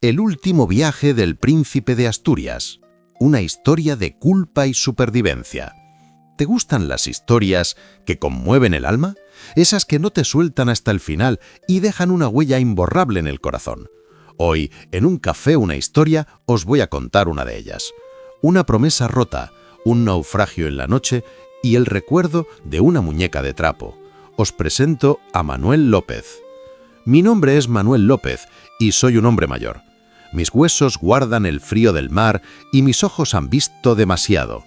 El último viaje del príncipe de Asturias. Una historia de culpa y supervivencia. ¿Te gustan las historias que conmueven el alma? Esas que no te sueltan hasta el final y dejan una huella imborrable en el corazón. Hoy, en Un café, una historia, os voy a contar una de ellas. Una promesa rota, un naufragio en la noche y el recuerdo de una muñeca de trapo. Os presento a Manuel López. Mi nombre es Manuel López y soy un hombre mayor. Mis huesos guardan el frío del mar y mis ojos han visto demasiado.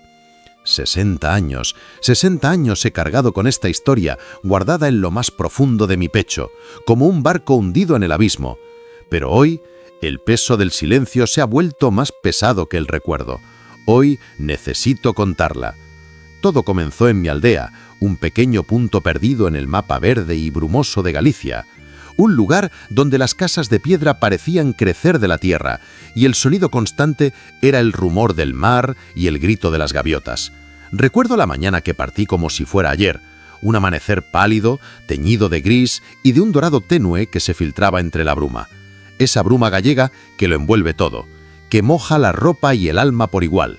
60 años he cargado con esta historia, guardada en lo más profundo de mi pecho, como un barco hundido en el abismo. Pero hoy, el peso del silencio se ha vuelto más pesado que el recuerdo. Hoy necesito contarla. Todo comenzó en mi aldea, un pequeño punto perdido en el mapa verde y brumoso de Galicia. Un lugar donde las casas de piedra parecían crecer de la tierra y el sonido constante era el rumor del mar y el grito de las gaviotas. Recuerdo la mañana que partí como si fuera ayer, un amanecer pálido, teñido de gris y de un dorado tenue que se filtraba entre la bruma. Esa bruma gallega que lo envuelve todo, que moja la ropa y el alma por igual.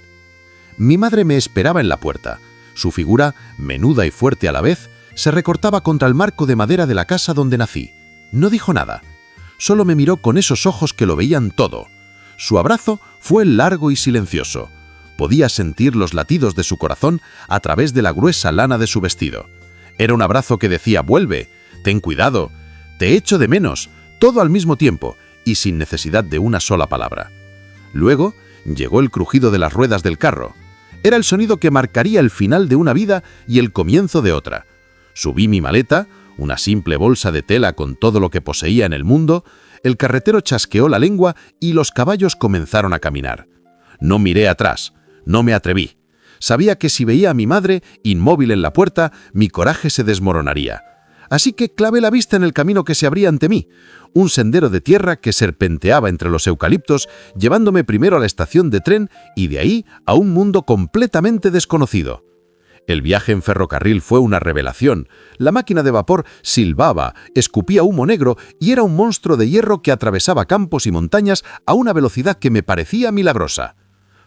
Mi madre me esperaba en la puerta. Su figura, menuda y fuerte a la vez, se recortaba contra el marco de madera de la casa donde nací. No dijo nada, solo me miró con esos ojos que lo veían todo. Su abrazo fue largo y silencioso. Podía sentir los latidos de su corazón a través de la gruesa lana de su vestido. Era un abrazo que decía: vuelve, ten cuidado, te echo de menos, todo al mismo tiempo y sin necesidad de una sola palabra. Luego llegó el crujido de las ruedas del carro. Era el sonido que marcaría el final de una vida y el comienzo de otra. Subí mi maleta, una simple bolsa de tela con todo lo que poseía en el mundo. El carretero chasqueó la lengua y los caballos comenzaron a caminar. No miré atrás, no me atreví. Sabía que si veía a mi madre, inmóvil en la puerta, mi coraje se desmoronaría. Así que clavé la vista en el camino que se abría ante mí, un sendero de tierra que serpenteaba entre los eucaliptos, llevándome primero a la estación de tren y de ahí a un mundo completamente desconocido. El viaje en ferrocarril fue una revelación. La máquina de vapor silbaba, escupía humo negro y era un monstruo de hierro que atravesaba campos y montañas a una velocidad que me parecía milagrosa.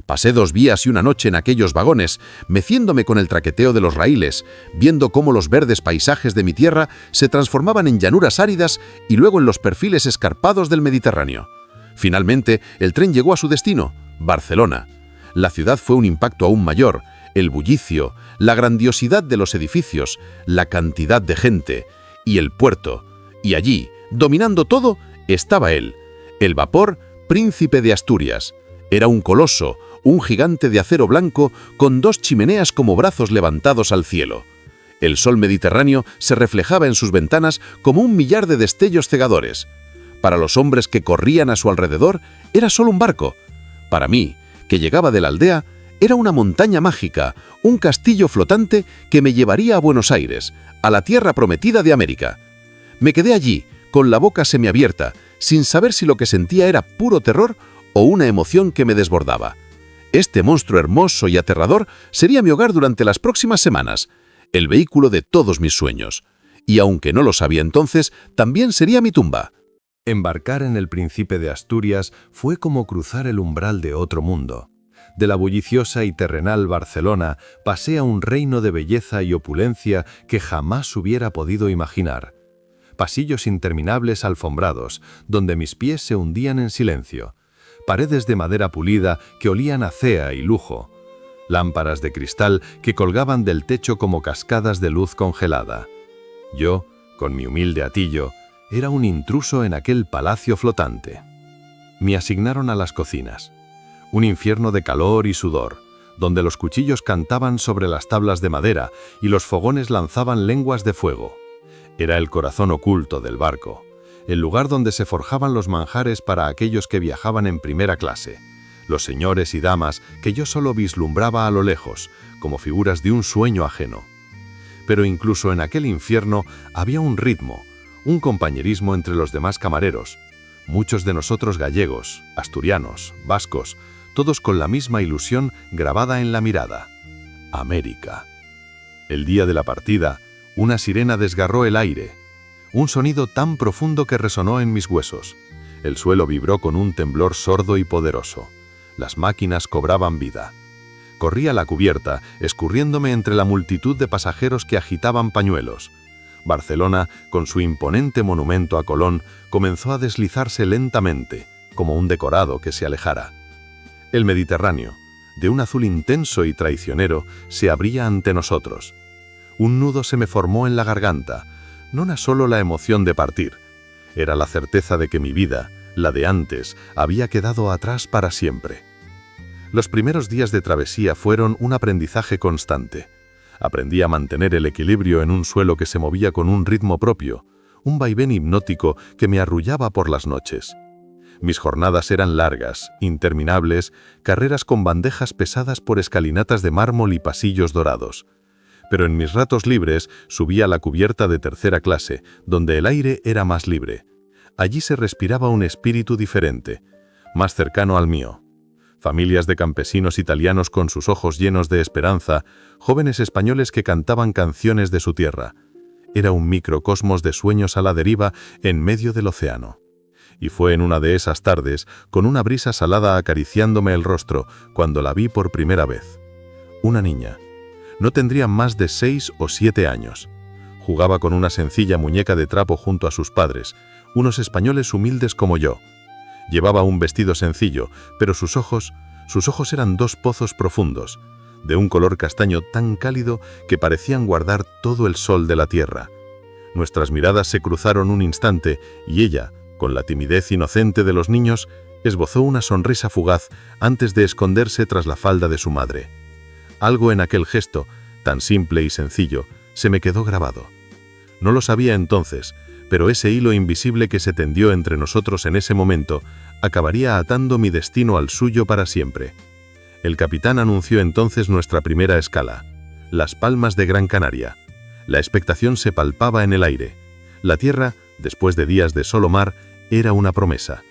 Pasé 2 días y una noche en aquellos vagones, meciéndome con el traqueteo de los raíles, viendo cómo los verdes paisajes de mi tierra se transformaban en llanuras áridas y luego en los perfiles escarpados del Mediterráneo. Finalmente, el tren llegó a su destino, Barcelona. La ciudad fue un impacto aún mayor. El bullicio, la grandiosidad de los edificios, la cantidad de gente y el puerto. Y allí, dominando todo, estaba él, el vapor Príncipe de Asturias. Era un coloso, un gigante de acero blanco con 2 chimeneas como brazos levantados al cielo. El sol mediterráneo se reflejaba en sus ventanas como un millar de destellos cegadores. Para los hombres que corrían a su alrededor, era solo un barco. Para mí, que llegaba de la aldea, era una montaña mágica, un castillo flotante que me llevaría a Buenos Aires, a la tierra prometida de América. Me quedé allí, con la boca semiabierta, sin saber si lo que sentía era puro terror o una emoción que me desbordaba. Este monstruo hermoso y aterrador sería mi hogar durante las próximas semanas, el vehículo de todos mis sueños. Y aunque no lo sabía entonces, también sería mi tumba. Embarcar en el Príncipe de Asturias fue como cruzar el umbral de otro mundo. De la bulliciosa y terrenal Barcelona pasé a un reino de belleza y opulencia que jamás hubiera podido imaginar. Pasillos interminables alfombrados, donde mis pies se hundían en silencio. Paredes de madera pulida que olían a cea y lujo. Lámparas de cristal que colgaban del techo como cascadas de luz congelada. Yo, con mi humilde atillo, era un intruso en aquel palacio flotante. Me asignaron a las cocinas. Un infierno de calor y sudor, donde los cuchillos cantaban sobre las tablas de madera y los fogones lanzaban lenguas de fuego. Era el corazón oculto del barco, el lugar donde se forjaban los manjares para aquellos que viajaban en primera clase, los señores y damas que yo solo vislumbraba a lo lejos, como figuras de un sueño ajeno. Pero incluso en aquel infierno había un ritmo, un compañerismo entre los demás camareros, muchos de nosotros gallegos, asturianos, vascos, todos con la misma ilusión grabada en la mirada. América. El día de la partida, una sirena desgarró el aire, un sonido tan profundo que resonó en mis huesos. El suelo vibró con un temblor sordo y poderoso. Las máquinas cobraban vida. Corrí a la cubierta, escurriéndome entre la multitud de pasajeros que agitaban pañuelos. Barcelona, con su imponente monumento a Colón, comenzó a deslizarse lentamente, como un decorado que se alejara. El Mediterráneo, de un azul intenso y traicionero, se abría ante nosotros. Un nudo se me formó en la garganta. No era solo la emoción de partir, era la certeza de que mi vida, la de antes, había quedado atrás para siempre. Los primeros días de travesía fueron un aprendizaje constante. Aprendí a mantener el equilibrio en un suelo que se movía con un ritmo propio, un vaivén hipnótico que me arrullaba por las noches. Mis jornadas eran largas, interminables, carreras con bandejas pesadas por escalinatas de mármol y pasillos dorados. Pero en mis ratos libres subía a la cubierta de tercera clase, donde el aire era más libre. Allí se respiraba un espíritu diferente, más cercano al mío. Familias de campesinos italianos con sus ojos llenos de esperanza, jóvenes españoles que cantaban canciones de su tierra. Era un microcosmos de sueños a la deriva en medio del océano. Y fue en una de esas tardes, con una brisa salada acariciándome el rostro, cuando la vi por primera vez. Una niña. No tendría más de 6 o 7 años. Jugaba con una sencilla muñeca de trapo junto a sus padres, unos españoles humildes como yo. Llevaba un vestido sencillo, pero sus ojos eran 2 pozos profundos, de un color castaño tan cálido que parecían guardar todo el sol de la tierra. Nuestras miradas se cruzaron un instante y ella, con la timidez inocente de los niños, esbozó una sonrisa fugaz antes de esconderse tras la falda de su madre. Algo en aquel gesto, tan simple y sencillo, se me quedó grabado. No lo sabía entonces, pero ese hilo invisible que se tendió entre nosotros en ese momento acabaría atando mi destino al suyo para siempre. El capitán anunció entonces nuestra primera escala, Las Palmas de Gran Canaria. La expectación se palpaba en el aire. La tierra, después de días de solo mar, era una promesa.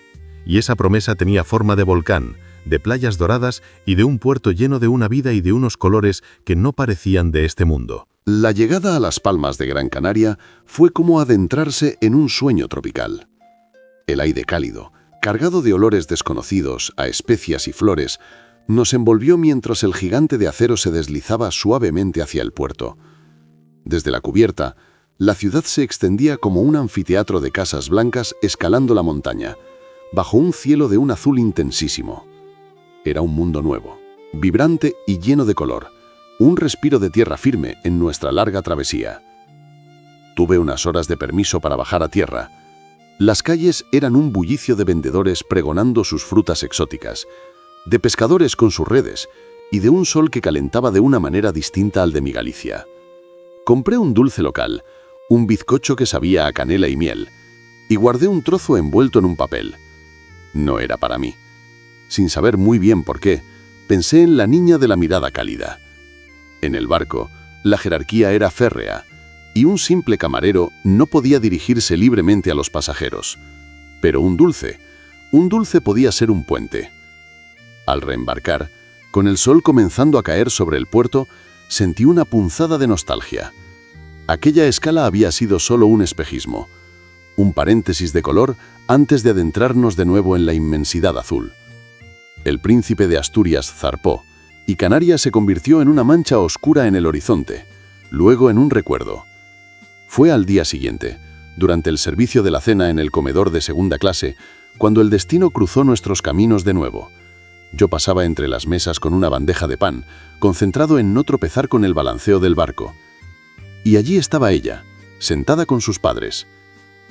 Y esa promesa tenía forma de volcán, de playas doradas y de un puerto lleno de una vida y de unos colores que no parecían de este mundo. La llegada a Las Palmas de Gran Canaria fue como adentrarse en un sueño tropical. El aire cálido, cargado de olores desconocidos a especias y flores, nos envolvió mientras el gigante de acero se deslizaba suavemente hacia el puerto. Desde la cubierta, la ciudad se extendía como un anfiteatro de casas blancas escalando la montaña, bajo un cielo de un azul intensísimo. Era un mundo nuevo, vibrante y lleno de color, un respiro de tierra firme en nuestra larga travesía. Tuve unas horas de permiso para bajar a tierra. Las calles eran un bullicio de vendedores pregonando sus frutas exóticas, de pescadores con sus redes y de un sol que calentaba de una manera distinta al de mi Galicia. Compré un dulce local, un bizcocho que sabía a canela y miel, y guardé un trozo envuelto en un papel. No era para mí. Sin saber muy bien por qué, pensé en la niña de la mirada cálida. En el barco, la jerarquía era férrea, y un simple camarero no podía dirigirse libremente a los pasajeros. Pero un dulce podía ser un puente. Al reembarcar, con el sol comenzando a caer sobre el puerto, sentí una punzada de nostalgia. Aquella escala había sido solo un espejismo, un paréntesis de color antes de adentrarnos de nuevo en la inmensidad azul. El príncipe de Asturias zarpó, y Canarias se convirtió en una mancha oscura en el horizonte, luego en un recuerdo. Fue al día siguiente, durante el servicio de la cena en el comedor de segunda clase, cuando el destino cruzó nuestros caminos de nuevo. Yo pasaba entre las mesas con una bandeja de pan, concentrado en no tropezar con el balanceo del barco. Y allí estaba ella, sentada con sus padres.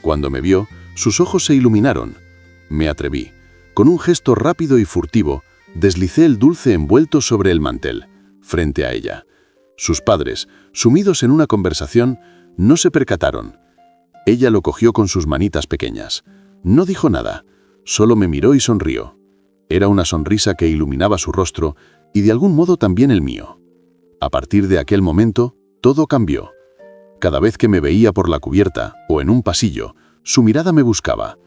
Cuando me vio, sus ojos se iluminaron. Me atreví. Con un gesto rápido y furtivo, deslicé el dulce envuelto sobre el mantel, frente a ella. Sus padres, sumidos en una conversación, no se percataron. Ella lo cogió con sus manitas pequeñas. No dijo nada, solo me miró y sonrió. Era una sonrisa que iluminaba su rostro y de algún modo también el mío. A partir de aquel momento, todo cambió. Cada vez que me veía por la cubierta o en un pasillo, su mirada me buscaba.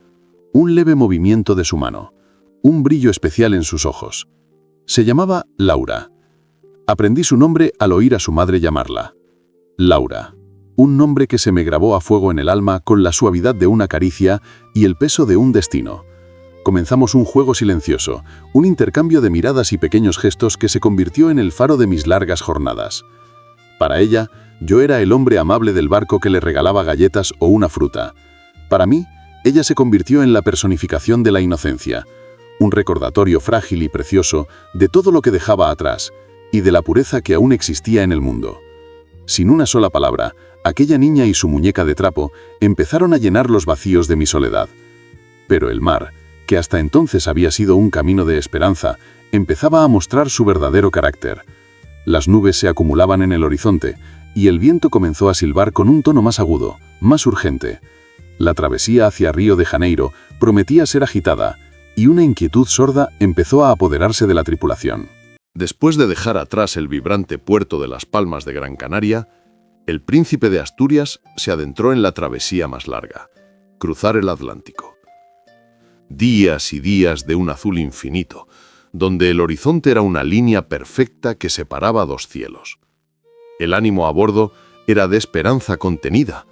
Un leve movimiento de su mano, un brillo especial en sus ojos. Se llamaba Laura. Aprendí su nombre al oír a su madre llamarla. Laura. Un nombre que se me grabó a fuego en el alma con la suavidad de una caricia y el peso de un destino. Comenzamos un juego silencioso, un intercambio de miradas y pequeños gestos que se convirtió en el faro de mis largas jornadas. Para ella, yo era el hombre amable del barco que le regalaba galletas o una fruta. Para mí, ella se convirtió en la personificación de la inocencia, un recordatorio frágil y precioso de todo lo que dejaba atrás y de la pureza que aún existía en el mundo. Sin una sola palabra, aquella niña y su muñeca de trapo empezaron a llenar los vacíos de mi soledad. Pero el mar, que hasta entonces había sido un camino de esperanza, empezaba a mostrar su verdadero carácter. Las nubes se acumulaban en el horizonte y el viento comenzó a silbar con un tono más agudo, más urgente. La travesía hacia Río de Janeiro prometía ser agitada y una inquietud sorda empezó a apoderarse de la tripulación. Después de dejar atrás el vibrante puerto de Las Palmas de Gran Canaria, el Príncipe de Asturias se adentró en la travesía más larga, cruzar el Atlántico. Días y días de un azul infinito, donde el horizonte era una línea perfecta que separaba dos cielos. El ánimo a bordo era de esperanza contenida.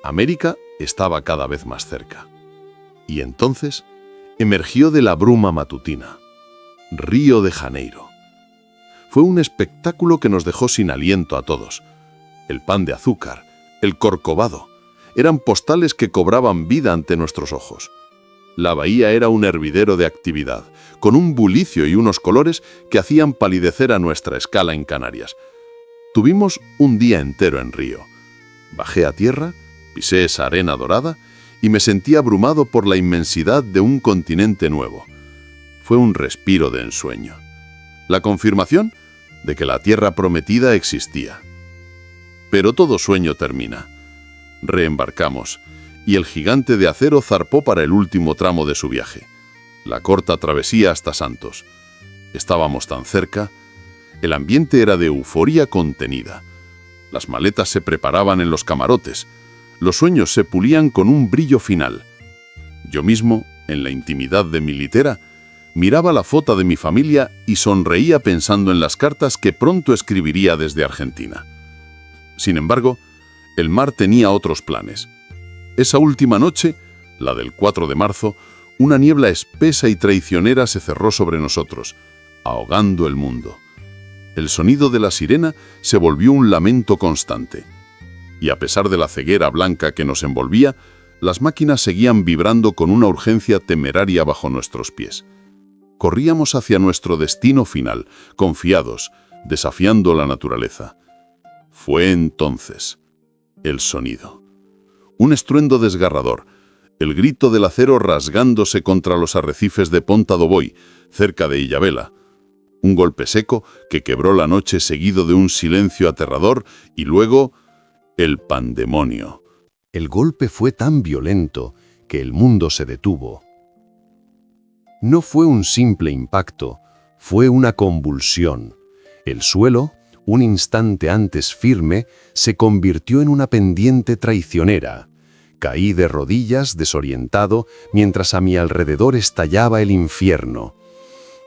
América estaba cada vez más cerca. Y entonces emergió de la bruma matutina. Río de Janeiro. Fue un espectáculo que nos dejó sin aliento a todos. El pan de azúcar, el corcovado, eran postales que cobraban vida ante nuestros ojos. La bahía era un hervidero de actividad, con un bulicio y unos colores que hacían palidecer a nuestra escala en Canarias. Tuvimos un día entero en Río. Bajé a tierra, pisé esa arena dorada y me sentí abrumado por la inmensidad de un continente nuevo. Fue un respiro de ensueño. La confirmación de que la tierra prometida existía. Pero todo sueño termina. Reembarcamos, y el gigante de acero zarpó para el último tramo de su viaje, la corta travesía hasta Santos. Estábamos tan cerca, el ambiente era de euforia contenida. Las maletas se preparaban en los camarotes, los sueños se pulían con un brillo final. Yo mismo, en la intimidad de mi litera, miraba la foto de mi familia y sonreía pensando en las cartas que pronto escribiría desde Argentina. Sin embargo, el mar tenía otros planes. Esa última noche, la del 4 de marzo, una niebla espesa y traicionera se cerró sobre nosotros, ahogando el mundo. El sonido de la sirena se volvió un lamento constante. Y a pesar de la ceguera blanca que nos envolvía, las máquinas seguían vibrando con una urgencia temeraria bajo nuestros pies. Corríamos hacia nuestro destino final, confiados, desafiando la naturaleza. Fue entonces el sonido. Un estruendo desgarrador, el grito del acero rasgándose contra los arrecifes de Ponta do Boi, cerca de Ilhabela. Un golpe seco que quebró la noche seguido de un silencio aterrador y luego el pandemonio. El golpe fue tan violento que el mundo se detuvo. No fue un simple impacto, fue una convulsión. El suelo, un instante antes firme, se convirtió en una pendiente traicionera. Caí de rodillas, desorientado, mientras a mi alrededor estallaba el infierno.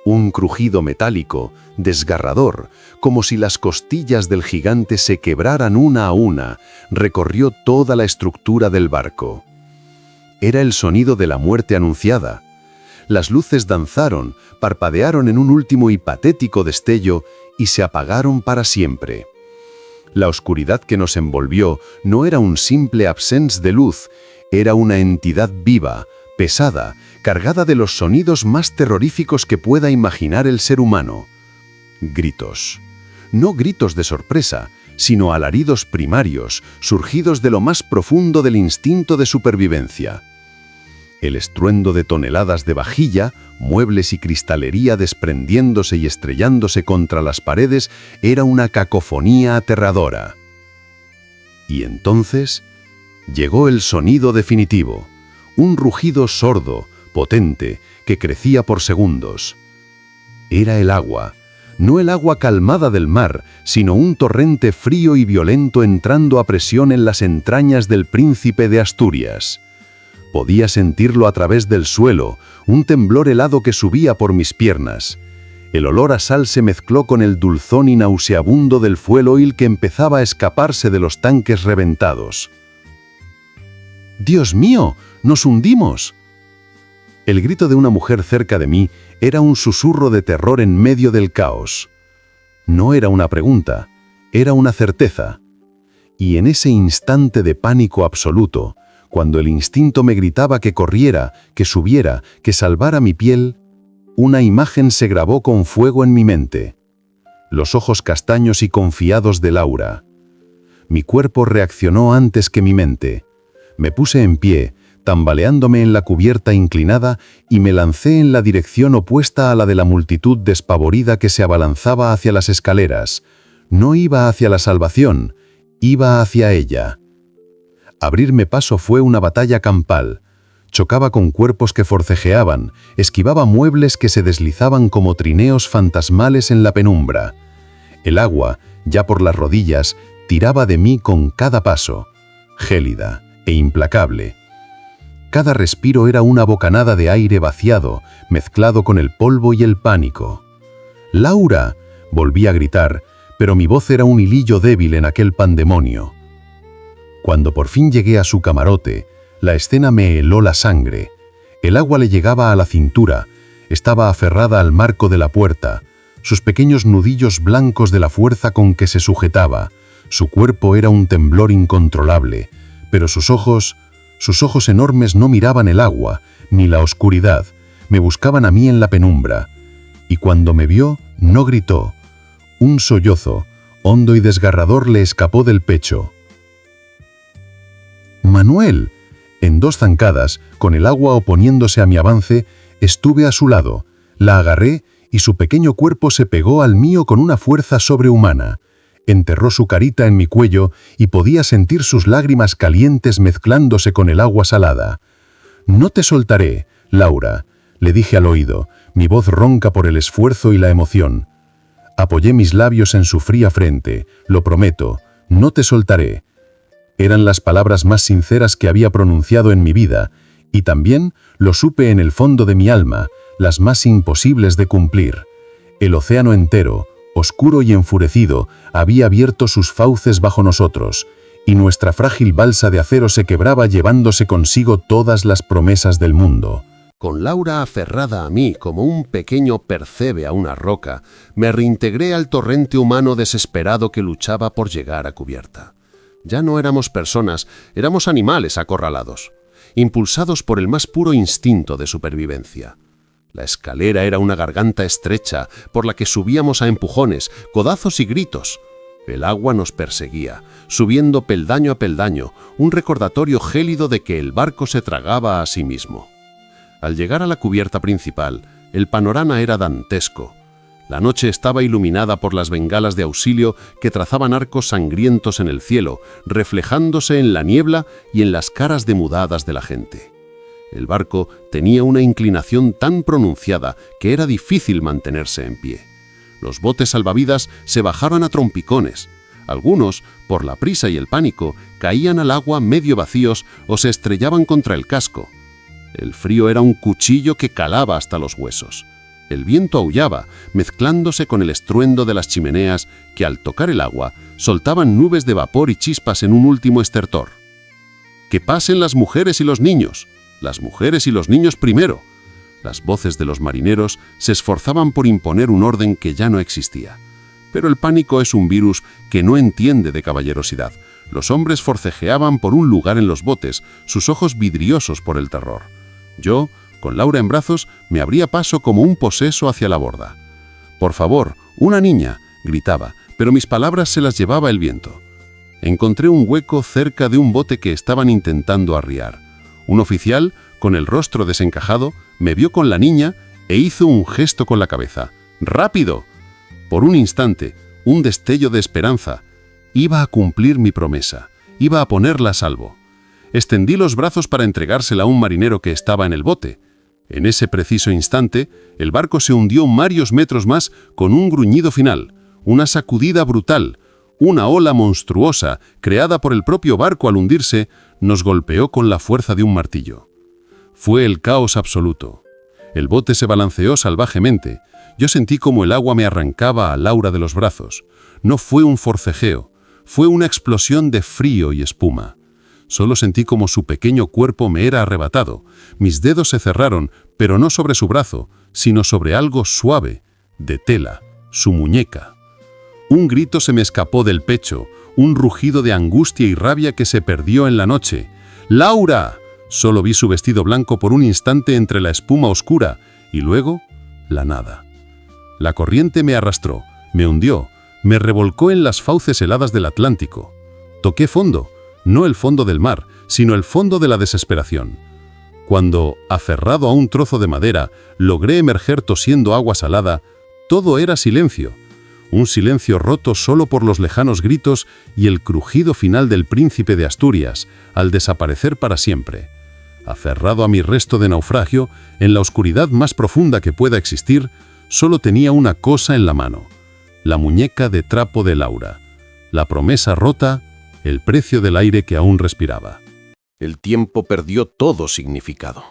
Un crujido metálico, desgarrador, como si las costillas del gigante se quebraran una a una, recorrió toda la estructura del barco. Era el sonido de la muerte anunciada. Las luces danzaron, parpadearon en un último y patético destello y se apagaron para siempre. La oscuridad que nos envolvió no era un simple absence de luz, era una entidad viva, pesada, cargada de los sonidos más terroríficos que pueda imaginar el ser humano. Gritos. No gritos de sorpresa, sino alaridos primarios, surgidos de lo más profundo del instinto de supervivencia. El estruendo de toneladas de vajilla, muebles y cristalería desprendiéndose y estrellándose contra las paredes era una cacofonía aterradora. Y entonces llegó el sonido definitivo, un rugido sordo, potente, que crecía por segundos. Era el agua, no el agua calmada del mar, sino un torrente frío y violento entrando a presión en las entrañas del Príncipe de Asturias. Podía sentirlo a través del suelo, un temblor helado que subía por mis piernas. El olor a sal se mezcló con el dulzón y nauseabundo del fuel oil que empezaba a escaparse de los tanques reventados. ¡Dios mío! ¡Nos hundimos! El grito de una mujer cerca de mí era un susurro de terror en medio del caos. No era una pregunta, era una certeza. Y en ese instante de pánico absoluto, cuando el instinto me gritaba que corriera, que subiera, que salvara mi piel, una imagen se grabó con fuego en mi mente. Los ojos castaños y confiados de Laura. Mi cuerpo reaccionó antes que mi mente. Me puse en pie, tambaleándome en la cubierta inclinada, y me lancé en la dirección opuesta a la de la multitud despavorida que se abalanzaba hacia las escaleras. No iba hacia la salvación, iba hacia ella. Abrirme paso fue una batalla campal. Chocaba con cuerpos que forcejeaban, esquivaba muebles que se deslizaban como trineos fantasmales en la penumbra. El agua, ya por las rodillas, tiraba de mí con cada paso, gélida e implacable. Cada respiro era una bocanada de aire vaciado, mezclado con el polvo y el pánico. ¡Laura!, volví a gritar, pero mi voz era un hilillo débil en aquel pandemonio. Cuando por fin llegué a su camarote, la escena me heló la sangre. El agua le llegaba a la cintura, estaba aferrada al marco de la puerta, sus pequeños nudillos blancos de la fuerza con que se sujetaba. Su cuerpo era un temblor incontrolable, pero sus ojos enormes no miraban el agua, ni la oscuridad, me buscaban a mí en la penumbra. Y cuando me vio, no gritó. Un sollozo, hondo y desgarrador, le escapó del pecho. ¡Manuel! En 2 zancadas, con el agua oponiéndose a mi avance, estuve a su lado, la agarré y su pequeño cuerpo se pegó al mío con una fuerza sobrehumana. Enterró su carita en mi cuello y podía sentir sus lágrimas calientes mezclándose con el agua salada. «No te soltaré, Laura», le dije al oído, mi voz ronca por el esfuerzo y la emoción. Apoyé mis labios en su fría frente. «Lo prometo, no te soltaré». Eran las palabras más sinceras que había pronunciado en mi vida, y también, lo supe en el fondo de mi alma, las más imposibles de cumplir. El océano entero, oscuro y enfurecido, había abierto sus fauces bajo nosotros, y nuestra frágil balsa de acero se quebraba llevándose consigo todas las promesas del mundo. Con Laura aferrada a mí como un pequeño percebe a una roca, me reintegré al torrente humano desesperado que luchaba por llegar a cubierta. Ya no éramos personas, éramos animales acorralados, impulsados por el más puro instinto de supervivencia. La escalera era una garganta estrecha por la que subíamos a empujones, codazos y gritos. El agua nos perseguía, subiendo peldaño a peldaño, un recordatorio gélido de que el barco se tragaba a sí mismo. Al llegar a la cubierta principal, el panorama era dantesco. La noche estaba iluminada por las bengalas de auxilio que trazaban arcos sangrientos en el cielo, reflejándose en la niebla y en las caras demudadas de la gente. El barco tenía una inclinación tan pronunciada que era difícil mantenerse en pie. Los botes salvavidas se bajaron a trompicones. Algunos, por la prisa y el pánico, caían al agua medio vacíos o se estrellaban contra el casco. El frío era un cuchillo que calaba hasta los huesos. El viento aullaba, mezclándose con el estruendo de las chimeneas que, al tocar el agua, soltaban nubes de vapor y chispas en un último estertor. «¡Que pasen las mujeres y los niños! ¡Las mujeres y los niños primero!». Las voces de los marineros se esforzaban por imponer un orden que ya no existía. Pero el pánico es un virus que no entiende de caballerosidad. Los hombres forcejeaban por un lugar en los botes, sus ojos vidriosos por el terror. Yo, con Laura en brazos, me abría paso como un poseso hacia la borda. «Por favor, una niña», gritaba, pero mis palabras se las llevaba el viento. Encontré un hueco cerca de un bote que estaban intentando arriar. Un oficial, con el rostro desencajado, me vio con la niña e hizo un gesto con la cabeza. «¡Rápido!». Por un instante, un destello de esperanza. Iba a cumplir mi promesa, iba a ponerla a salvo. Extendí los brazos para entregársela a un marinero que estaba en el bote. En ese preciso instante, el barco se hundió varios metros más con un gruñido final, una sacudida brutal. Una ola monstruosa, creada por el propio barco al hundirse, nos golpeó con la fuerza de un martillo. Fue el caos absoluto. El bote se balanceó salvajemente. Yo sentí como el agua me arrancaba a Laura de los brazos. No fue un forcejeo, fue una explosión de frío y espuma. Solo sentí como su pequeño cuerpo me era arrebatado. Mis dedos se cerraron, pero no sobre su brazo, sino sobre algo suave, de tela, su muñeca. Un grito se me escapó del pecho, un rugido de angustia y rabia que se perdió en la noche. ¡Laura! Solo vi su vestido blanco por un instante entre la espuma oscura, y luego, la nada. La corriente me arrastró, me hundió, me revolcó en las fauces heladas del Atlántico. Toqué fondo, no el fondo del mar, sino el fondo de la desesperación. Cuando, aferrado a un trozo de madera, logré emerger tosiendo agua salada, todo era silencio. Un silencio roto solo por los lejanos gritos y el crujido final del príncipe de Asturias, al desaparecer para siempre. Aferrado a mi resto de naufragio, en la oscuridad más profunda que pueda existir, solo tenía una cosa en la mano: la muñeca de trapo de Laura, la promesa rota, el precio del aire que aún respiraba. El tiempo perdió todo significado.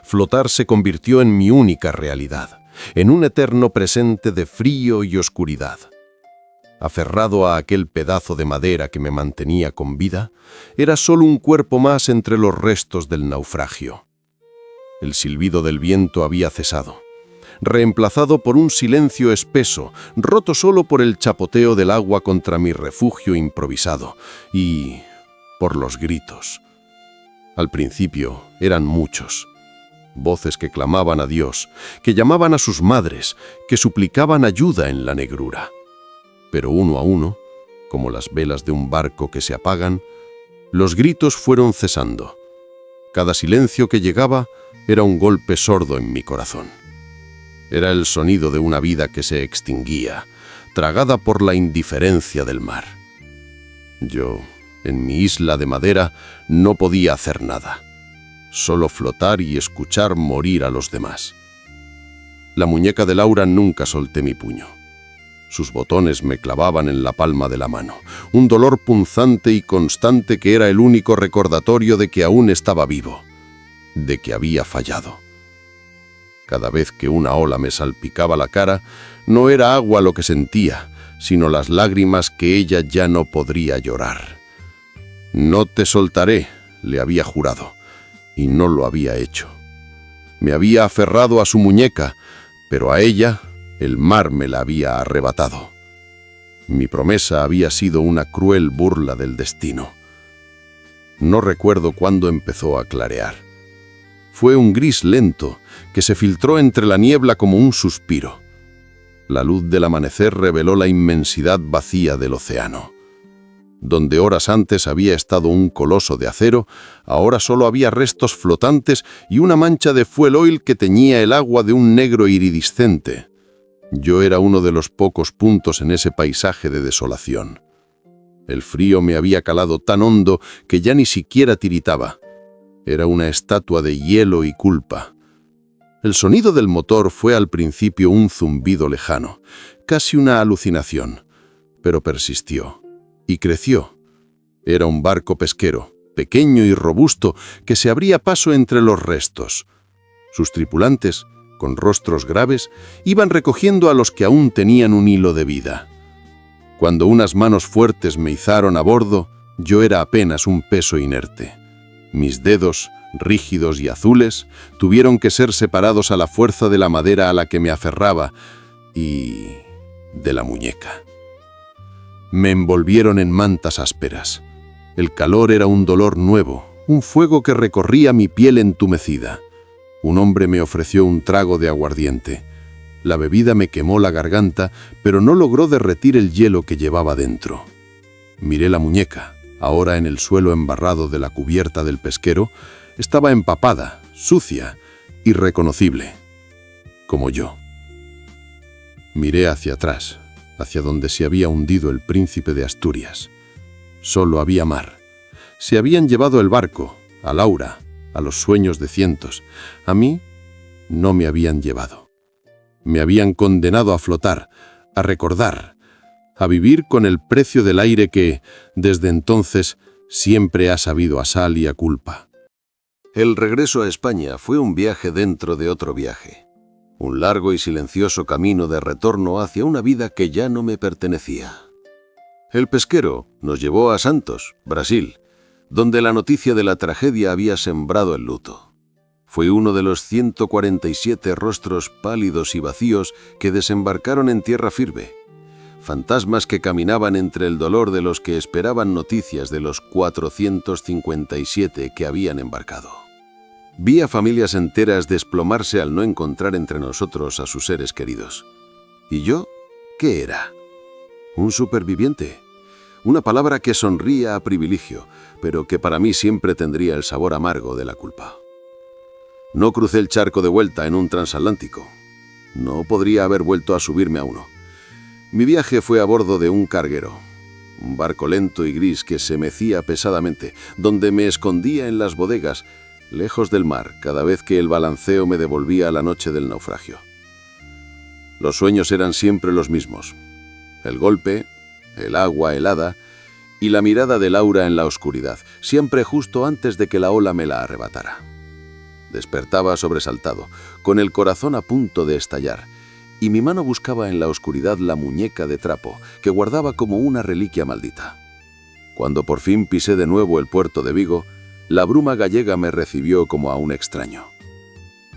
Flotar se convirtió en mi única realidad, en un eterno presente de frío y oscuridad. Aferrado a aquel pedazo de madera que me mantenía con vida, era solo un cuerpo más entre los restos del naufragio. El silbido del viento había cesado, reemplazado por un silencio espeso, roto solo por el chapoteo del agua contra mi refugio improvisado y por los gritos. Al principio eran muchos. Voces que clamaban a Dios, que llamaban a sus madres, que suplicaban ayuda en la negrura. Pero uno a uno, como las velas de un barco que se apagan, los gritos fueron cesando. Cada silencio que llegaba era un golpe sordo en mi corazón. Era el sonido de una vida que se extinguía, tragada por la indiferencia del mar. Yo, en mi isla de madera, no podía hacer nada. Solo flotar y escuchar morir a los demás. La muñeca de Laura nunca solté mi puño. Sus botones me clavaban en la palma de la mano, un dolor punzante y constante que era el único recordatorio de que aún estaba vivo, de que había fallado. Cada vez que una ola me salpicaba la cara, no era agua lo que sentía, sino las lágrimas que ella ya no podría llorar. «No te soltaré», le había jurado, y no lo había hecho. Me había aferrado a su muñeca, pero a ella el mar me la había arrebatado. Mi promesa había sido una cruel burla del destino. No recuerdo cuándo empezó a clarear. Fue un gris lento que se filtró entre la niebla como un suspiro. La luz del amanecer reveló la inmensidad vacía del océano. Donde horas antes había estado un coloso de acero, ahora solo había restos flotantes y una mancha de fuel oil que teñía el agua de un negro iridiscente. Yo era uno de los pocos puntos en ese paisaje de desolación. El frío me había calado tan hondo que ya ni siquiera tiritaba. Era una estatua de hielo y culpa. El sonido del motor fue al principio un zumbido lejano, casi una alucinación, pero persistió y creció. Era un barco pesquero, pequeño y robusto, que se abría paso entre los restos. Sus tripulantes, con rostros graves, iban recogiendo a los que aún tenían un hilo de vida. Cuando unas manos fuertes me izaron a bordo, yo era apenas un peso inerte. Mis dedos, rígidos y azules, tuvieron que ser separados a la fuerza de la madera a la que me aferraba y de la muñeca. Me envolvieron en mantas ásperas. El calor era un dolor nuevo, un fuego que recorría mi piel entumecida. Un hombre me ofreció un trago de aguardiente. La bebida me quemó la garganta, pero no logró derretir el hielo que llevaba dentro. Miré la muñeca. Ahora en el suelo embarrado de la cubierta del pesquero, estaba empapada, sucia, irreconocible, como yo. Miré hacia atrás, hacia donde se había hundido el príncipe de Asturias. Solo había mar. Se habían llevado el barco, a Laura, a los sueños de cientos. A mí no me habían llevado. Me habían condenado a flotar, a recordar, a vivir con el precio del aire que, desde entonces, siempre ha sabido a sal y a culpa. El regreso a España fue un viaje dentro de otro viaje. Un largo y silencioso camino de retorno hacia una vida que ya no me pertenecía. El pesquero nos llevó a Santos, Brasil, donde la noticia de la tragedia había sembrado el luto. Fui uno de los 147 rostros pálidos y vacíos que desembarcaron en tierra firme, fantasmas que caminaban entre el dolor de los que esperaban noticias de los 457 que habían embarcado. Vi a familias enteras desplomarse al no encontrar entre nosotros a sus seres queridos. ¿Y yo qué era? ¿Un superviviente? Una palabra que sonría a privilegio, pero que para mí siempre tendría el sabor amargo de la culpa. No crucé el charco de vuelta en un transatlántico. No podría haber vuelto a subirme a uno. Mi viaje fue a bordo de un carguero, un barco lento y gris que se mecía pesadamente, donde me escondía en las bodegas, lejos del mar, cada vez que el balanceo me devolvía a la noche del naufragio. Los sueños eran siempre los mismos. El golpe, el agua helada y la mirada de Laura en la oscuridad, siempre justo antes de que la ola me la arrebatara. Despertaba sobresaltado, con el corazón a punto de estallar, y mi mano buscaba en la oscuridad la muñeca de trapo que guardaba como una reliquia maldita. Cuando por fin pisé de nuevo el puerto de Vigo, la bruma gallega me recibió como a un extraño.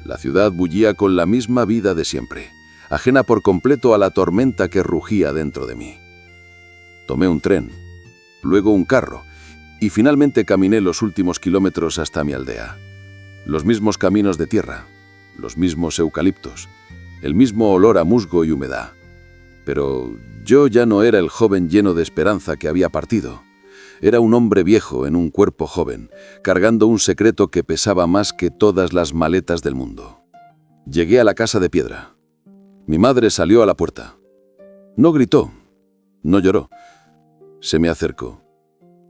La ciudad bullía con la misma vida de siempre, ajena por completo a la tormenta que rugía dentro de mí. Tomé un tren, luego un carro, y finalmente caminé los últimos kilómetros hasta mi aldea. Los mismos caminos de tierra, los mismos eucaliptos, el mismo olor a musgo y humedad. Pero yo ya no era el joven lleno de esperanza que había partido. Era un hombre viejo en un cuerpo joven, cargando un secreto que pesaba más que todas las maletas del mundo. Llegué a la casa de piedra. Mi madre salió a la puerta. No gritó, no lloró. Se me acercó.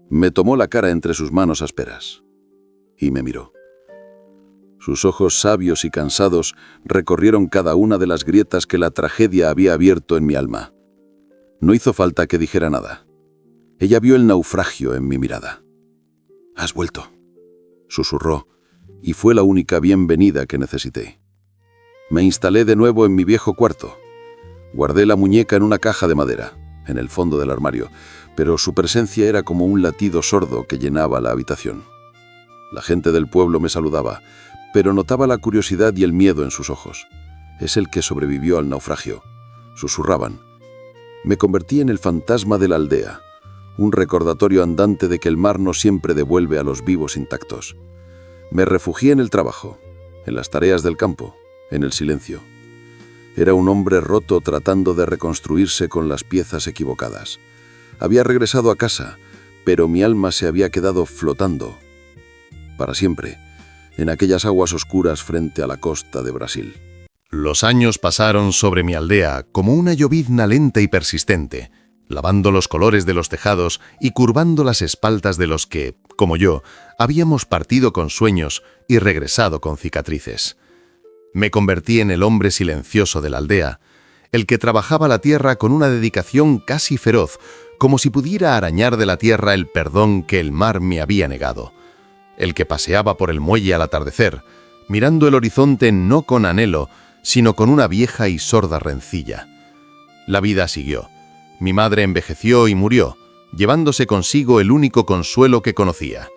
Me tomó la cara entre sus manos ásperas y me miró. Sus ojos sabios y cansados recorrieron cada una de las grietas que la tragedia había abierto en mi alma. No hizo falta que dijera nada. Ella vio el naufragio en mi mirada. «Has vuelto», susurró, y fue la única bienvenida que necesité. Me instalé de nuevo en mi viejo cuarto. Guardé la muñeca en una caja de madera, en el fondo del armario, pero su presencia era como un latido sordo que llenaba la habitación. La gente del pueblo me saludaba, pero notaba la curiosidad y el miedo en sus ojos. «Es el que sobrevivió al naufragio», susurraban. Me convertí en el fantasma de la aldea, un recordatorio andante de que el mar no siempre devuelve a los vivos intactos. Me refugié en el trabajo, en las tareas del campo, en el silencio. Era un hombre roto tratando de reconstruirse con las piezas equivocadas. Había regresado a casa, pero mi alma se había quedado flotando, para siempre, en aquellas aguas oscuras frente a la costa de Brasil. Los años pasaron sobre mi aldea como una llovizna lenta y persistente, lavando los colores de los tejados y curvando las espaldas de los que, como yo, habíamos partido con sueños y regresado con cicatrices. Me convertí en el hombre silencioso de la aldea, el que trabajaba la tierra con una dedicación casi feroz, como si pudiera arañar de la tierra el perdón que el mar me había negado. El que paseaba por el muelle al atardecer, mirando el horizonte no con anhelo, sino con una vieja y sorda rencilla. La vida siguió. Mi madre envejeció y murió, llevándose consigo el único consuelo que conocía.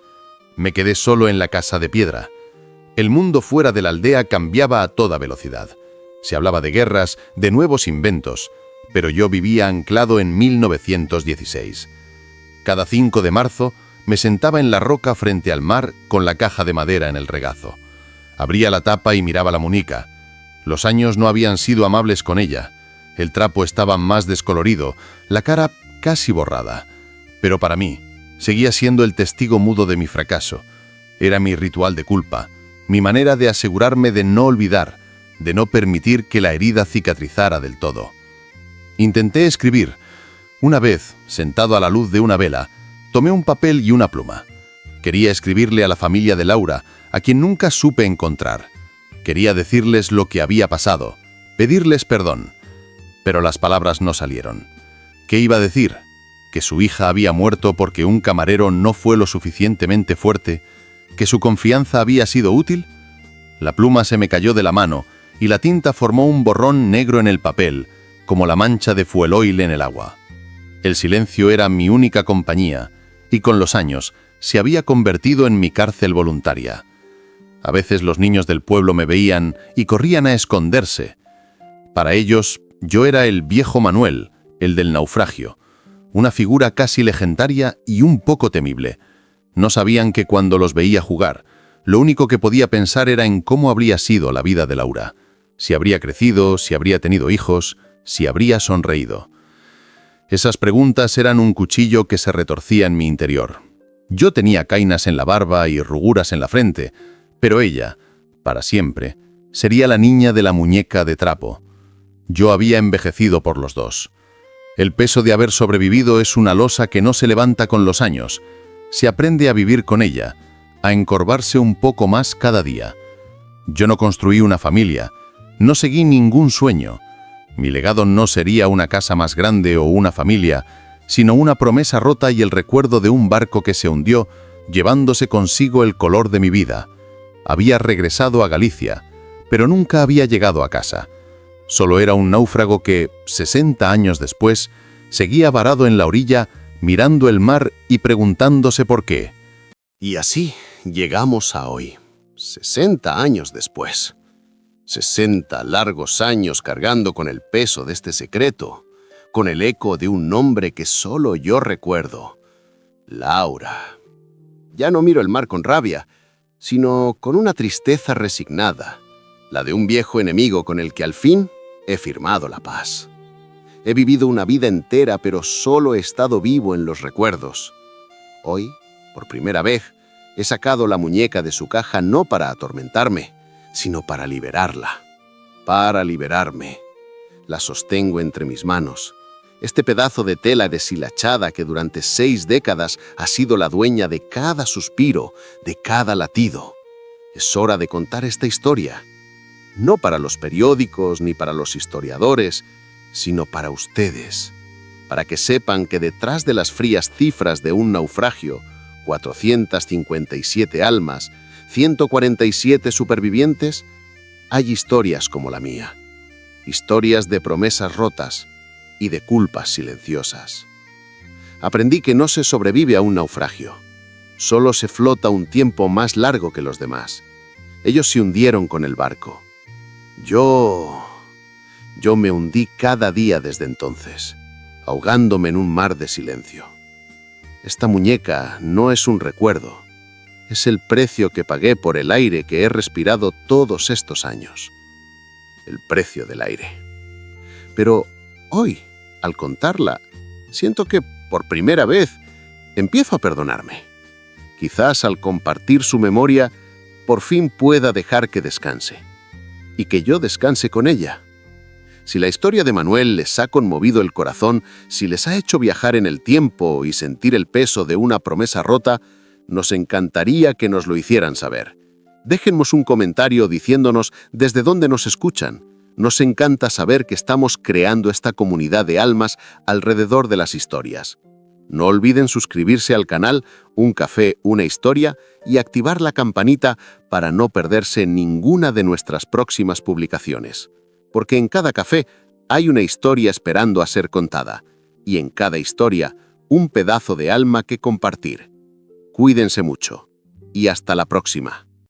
Me quedé solo en la casa de piedra. El mundo fuera de la aldea cambiaba a toda velocidad. Se hablaba de guerras, de nuevos inventos, pero yo vivía anclado en 1916. Cada 5 de marzo me sentaba en la roca frente al mar con la caja de madera en el regazo. Abría la tapa y miraba la muñeca. Los años no habían sido amables con ella. El trapo estaba más descolorido, la cara casi borrada. Pero para mí, seguía siendo el testigo mudo de mi fracaso. Era mi ritual de culpa, mi manera de asegurarme de no olvidar, de no permitir que la herida cicatrizara del todo. Intenté escribir. Una vez, sentado a la luz de una vela, tomé un papel y una pluma. Quería escribirle a la familia de Laura, a quien nunca supe encontrar. Quería decirles lo que había pasado, pedirles perdón. Pero las palabras no salieron. ¿Qué iba a decir? ¿Que su hija había muerto porque un camarero no fue lo suficientemente fuerte? ¿Que su confianza había sido útil? La pluma se me cayó de la mano y la tinta formó un borrón negro en el papel, como la mancha de fuel oil en el agua. El silencio era mi única compañía, y con los años se había convertido en mi cárcel voluntaria. A veces los niños del pueblo me veían y corrían a esconderse. Para ellos, yo era el viejo Manuel, el del naufragio, una figura casi legendaria y un poco temible. No sabían que cuando los veía jugar, lo único que podía pensar era en cómo habría sido la vida de Laura, si habría crecido, si habría tenido hijos, si habría sonreído. Esas preguntas eran un cuchillo que se retorcía en mi interior. Yo tenía cainas en la barba y ruguras en la frente, pero ella, para siempre, sería la niña de la muñeca de trapo. Yo había envejecido por los dos. El peso de haber sobrevivido es una losa que no se levanta con los años. Se aprende a vivir con ella, a encorvarse un poco más cada día. Yo no construí una familia, no seguí ningún sueño. Mi legado no sería una casa más grande o una familia, sino una promesa rota y el recuerdo de un barco que se hundió, llevándose consigo el color de mi vida. Había regresado a Galicia, pero nunca había llegado a casa. Solo era un náufrago que, 60 años después, seguía varado en la orilla, mirando el mar y preguntándose por qué. Y así llegamos a hoy, 60 años después. 60 largos años cargando con el peso de este secreto, con el eco de un nombre que solo yo recuerdo. Laura. Ya no miro el mar con rabia, sino con una tristeza resignada, la de un viejo enemigo con el que al fin he firmado la paz. He vivido una vida entera, pero solo he estado vivo en los recuerdos. Hoy, por primera vez, he sacado la muñeca de su caja no para atormentarme, sino para liberarla, para liberarme. La sostengo entre mis manos. Este pedazo de tela deshilachada que durante 6 décadas ha sido la dueña de cada suspiro, de cada latido. Es hora de contar esta historia. No para los periódicos ni para los historiadores, sino para ustedes. Para que sepan que detrás de las frías cifras de un naufragio, 457 almas, 147 supervivientes, hay historias como la mía. Historias de promesas rotas y de culpas silenciosas. Aprendí que no se sobrevive a un naufragio. Solo se flota un tiempo más largo que los demás. Ellos se hundieron con el barco. Yo me hundí cada día desde entonces, ahogándome en un mar de silencio. Esta muñeca no es un recuerdo. Es el precio que pagué por el aire que he respirado todos estos años. El precio del aire. Pero hoy, al contarla, siento que, por primera vez, empiezo a perdonarme. Quizás al compartir su memoria, por fin pueda dejar que descanse. Y que yo descanse con ella. Si la historia de Manuel les ha conmovido el corazón, si les ha hecho viajar en el tiempo y sentir el peso de una promesa rota, nos encantaría que nos lo hicieran saber. Déjennos un comentario diciéndonos desde dónde nos escuchan. Nos encanta saber que estamos creando esta comunidad de almas alrededor de las historias. No olviden suscribirse al canal Un Café, una Historia y activar la campanita para no perderse ninguna de nuestras próximas publicaciones. Porque en cada café hay una historia esperando a ser contada y en cada historia un pedazo de alma que compartir. Cuídense mucho y hasta la próxima.